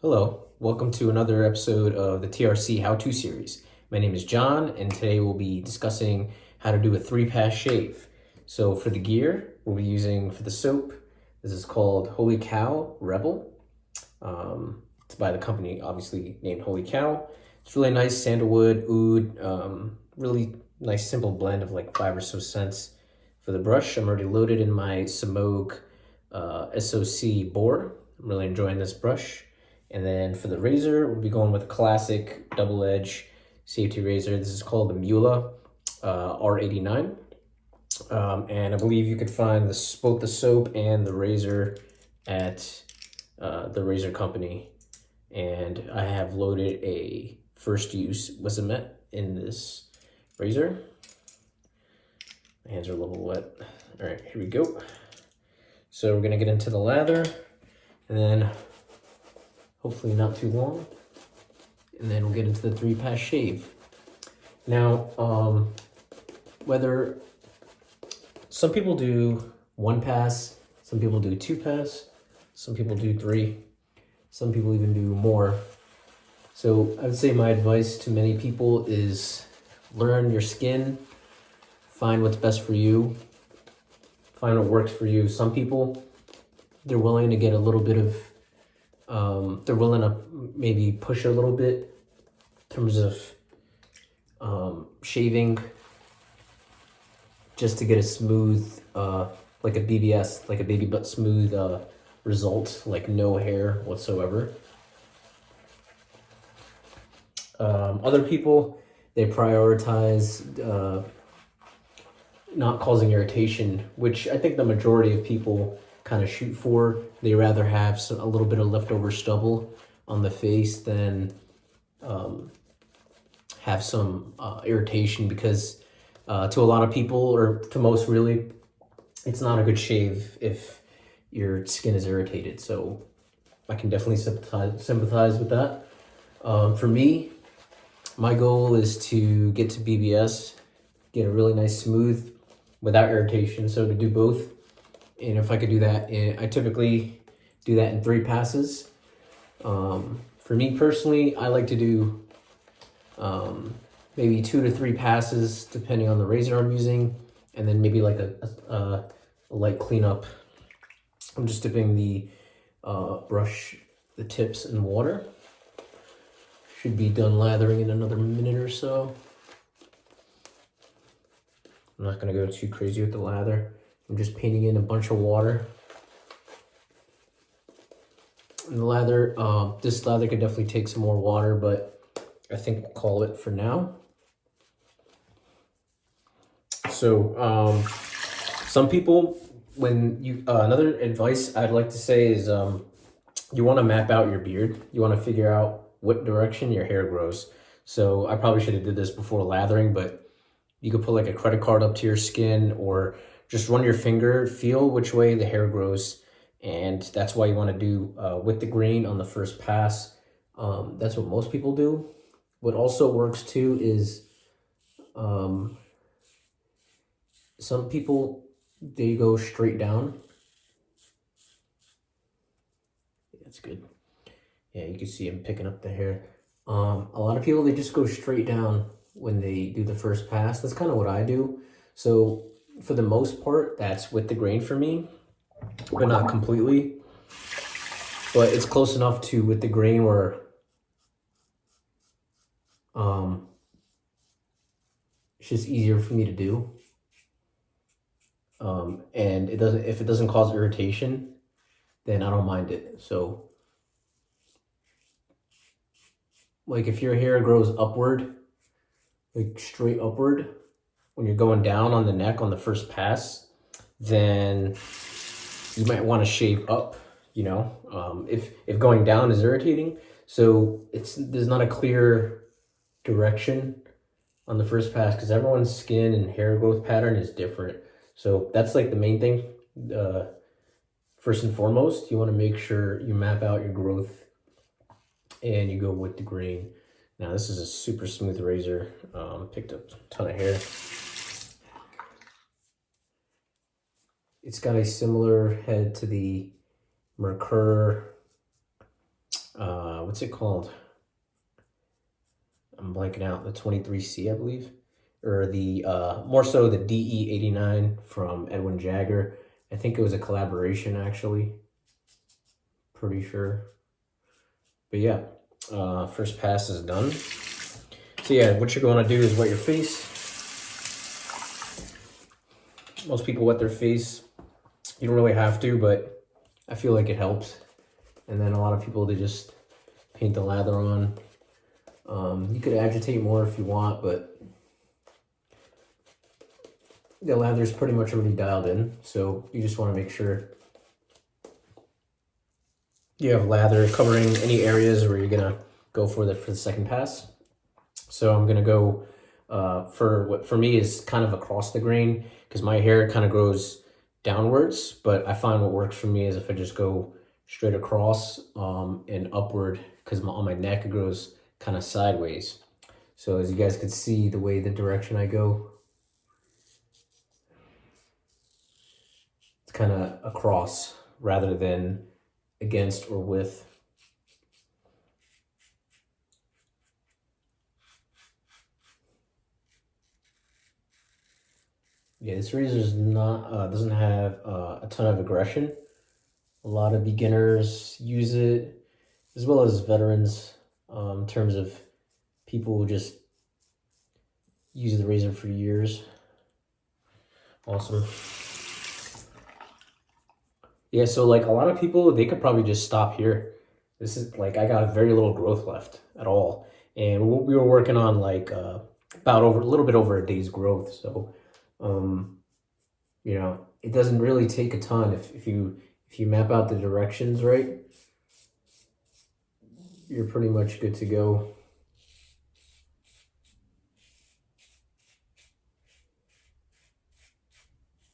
Hello, welcome to another episode of the TRC How-To series. My name is John, and today we'll be discussing how to do a 3-pass shave. So for the gear, we'll be using for the soap, this is called Holy Cow Rebel. It's by the company, obviously, named Holy Cow. It's really nice sandalwood, oud, really nice simple blend of like 5 or so cents. For the brush, I'm already loaded in my Samog SOC bore. I'm really enjoying this brush. And then for the razor, we'll be going with a classic double-edge safety razor. This is called the Mula R89. And I believe you could find both the soap and the razor at the razor company. And I have loaded a first use Wizamet in this razor. My hands are a little wet. All right, here we go. So we're gonna get into the lather, and then hopefully not too long, and then we'll get into the 3-pass shave. Now, whether some people do 1 pass, some people do 2 pass, some people do 3, some people even do more. So I would say my advice to many people is learn your skin, find what's best for you, find what works for you. Some people, they're willing to get a little bit of they're willing to maybe push a little bit in terms of shaving just to get a smooth, like a BBS, like a baby butt smooth result, like no hair whatsoever. Other people, they prioritize not causing irritation, which I think the majority of people kind of shoot for. They rather have a little bit of leftover stubble on the face than have some irritation, because to a lot of people, or to most really, it's not a good shave if your skin is irritated. So I can definitely sympathize with that. For me, my goal is to get to BBS, get a really nice smooth without irritation. So to do both, and if I could do that, I typically do that in 3 passes. For me personally, I like to do maybe 2 to 3 passes depending on the razor I'm using, and then maybe like a light cleanup. I'm just dipping the brush, the tips in water. Should be done lathering in another minute or so. I'm not gonna go too crazy with the lather. I'm just painting in a bunch of water. And the lather, this lather could definitely take some more water, but I think we'll call it for now. So some people, when you, another advice I'd like to say is you wanna map out your beard. You wanna figure out what direction your hair grows. So I probably should have did this before lathering, but you could put like a credit card up to your skin, or just run your finger, feel which way the hair grows. And that's why you want to do with the grain on the first pass. That's what most people do. What also works too is some people, they go straight down. That's good. Yeah, you can see I'm picking up the hair. A lot of people, they just go straight down when they do the first pass. That's kind of what I do. So for the most part, that's with the grain for me, but not completely. But it's close enough to with the grain where it's just easier for me to do. And it doesn't, if it doesn't cause irritation, then I don't mind it. So like if your hair grows upward, like straight upward, when you're going down on the neck on the first pass, then you might want to shave up, you know, if going down is irritating. So there's not a clear direction on the first pass, because everyone's skin and hair growth pattern is different. So that's like the main thing. First and foremost, you want to make sure you map out your growth and you go with the grain. Now this is a super smooth razor. Picked up a ton of hair. It's got a similar head to the Merkur what's it called? I'm blanking out, the 23C, I believe. Or the, more so the DE89 from Edwin Jagger. I think it was a collaboration, actually. Pretty sure. But yeah, first pass is done. So yeah, what you're going to do is wet your face. Most people wet their face. You don't really have to, but I feel like it helps. And then a lot of people, they just paint the lather on. You could agitate more if you want, but the lather is pretty much already dialed in. So you just want to make sure you have lather covering any areas where you're going to go for the second pass. So I'm going to go for what for me is kind of across the grain, because my hair kind of grows downwards, but I find what works for me is if I just go straight across and upward, because on my neck it grows kind of sideways. So as you guys can see, the way the direction I go, it's kind of across rather than against or with. Yeah, this razor is not doesn't have a ton of aggression. A lot of beginners use it, as well as veterans, in terms of people who just use the razor for years. Awesome. Yeah, so like a lot of people, they could probably just stop here. This is like, I got very little growth left at all. And we were working on like about a little bit over a day's growth. So, you know, it doesn't really take a ton if you map out the directions right. You're pretty much good to go.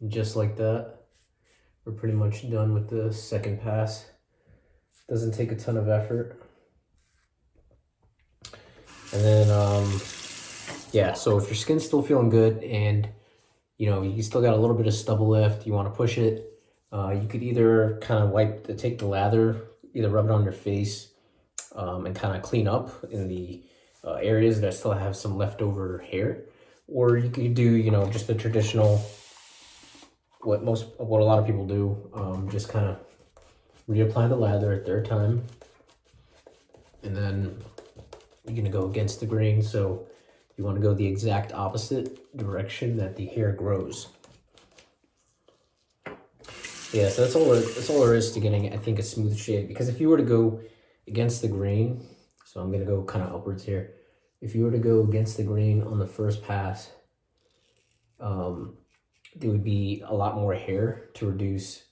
And just like that, we're pretty much done with the second pass. Doesn't take a ton of effort. And then, yeah, so if your skin's still feeling good and, you know, you still got a little bit of stubble left, you want to push it, you could either kind of take the lather, either rub it on your face and kind of clean up in the areas that still have some leftover hair. Or you could do, you know, just the traditional, what a lot of people do, just kind of reapply the lather a third time. And then you're going to go against the grain. So you want to go the exact opposite direction that the hair grows. Yeah, so that's all there is to getting, I think, a smooth shave. Because if you were to go against the grain, so I'm going to go kind of upwards here. If you were to go against the grain on the first pass, there would be a lot more hair to reduce.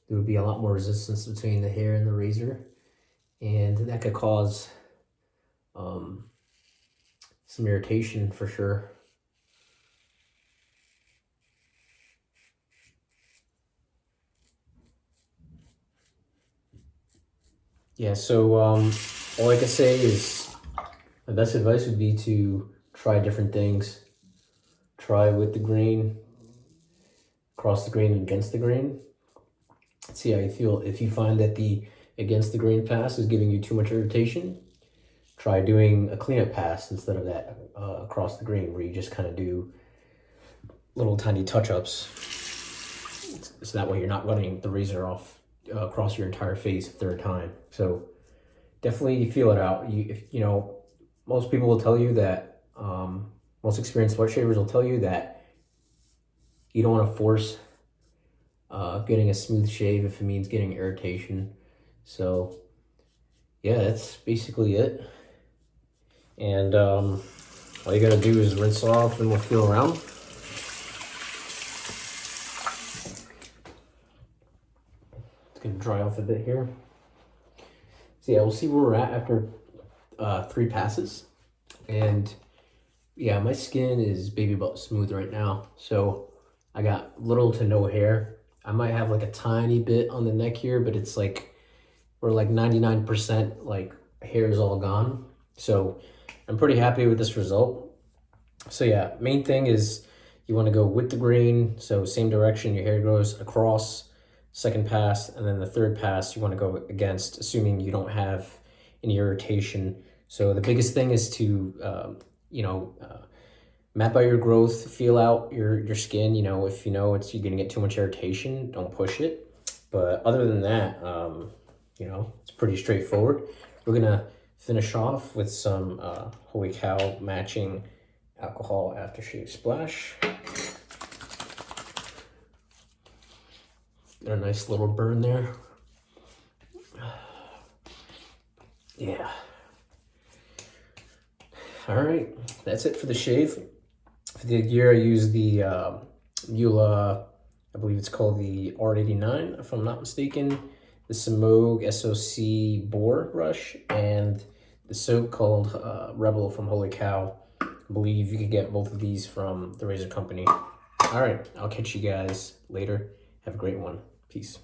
There would be a lot more resistance between the hair and the razor. And that could cause some irritation for sure. Yeah, so all I can say is my best advice would be to try different things. Try with the grain, across the grain and against the grain. See how you feel. If you find that the against the grain pass is giving you too much irritation, try doing a cleanup pass instead of that across the grain, where you just kind of do little tiny touch-ups. So that way you're not running the razor off across your entire face a third time. So definitely feel it out. You know, most people will tell you that, most experienced wet shavers will tell you that you don't want to force getting a smooth shave if it means getting irritation. So yeah, that's basically it. And all you gotta do is rinse off and we'll feel around. It's gonna dry off a bit here. So yeah, we'll see where we're at after 3 passes. And yeah, my skin is baby butt smooth right now. So I got little to no hair. I might have like a tiny bit on the neck here, but it's like, we're like 99% like hair is all gone. So I'm pretty happy with this result. So yeah, main thing is you want to go with the grain. So same direction, your hair grows across, second pass, and then the third pass you want to go against, assuming you don't have any irritation. So the biggest thing is to, map out your growth, feel out your skin. If you're gonna get too much irritation, don't push it. But other than that, it's pretty straightforward. We're gonna finish off with some Holy Cow matching alcohol aftershave splash. Got a nice little burn there. Yeah. All right, that's it for the shave. For the gear, I use the Mula, I believe it's called the R89, if I'm not mistaken, the Simogue SOC Boar brush, and the soap called Rebel from Holy Cow. I believe you could get both of these from the razor company. All right, I'll catch you guys later. Have a great one. Peace.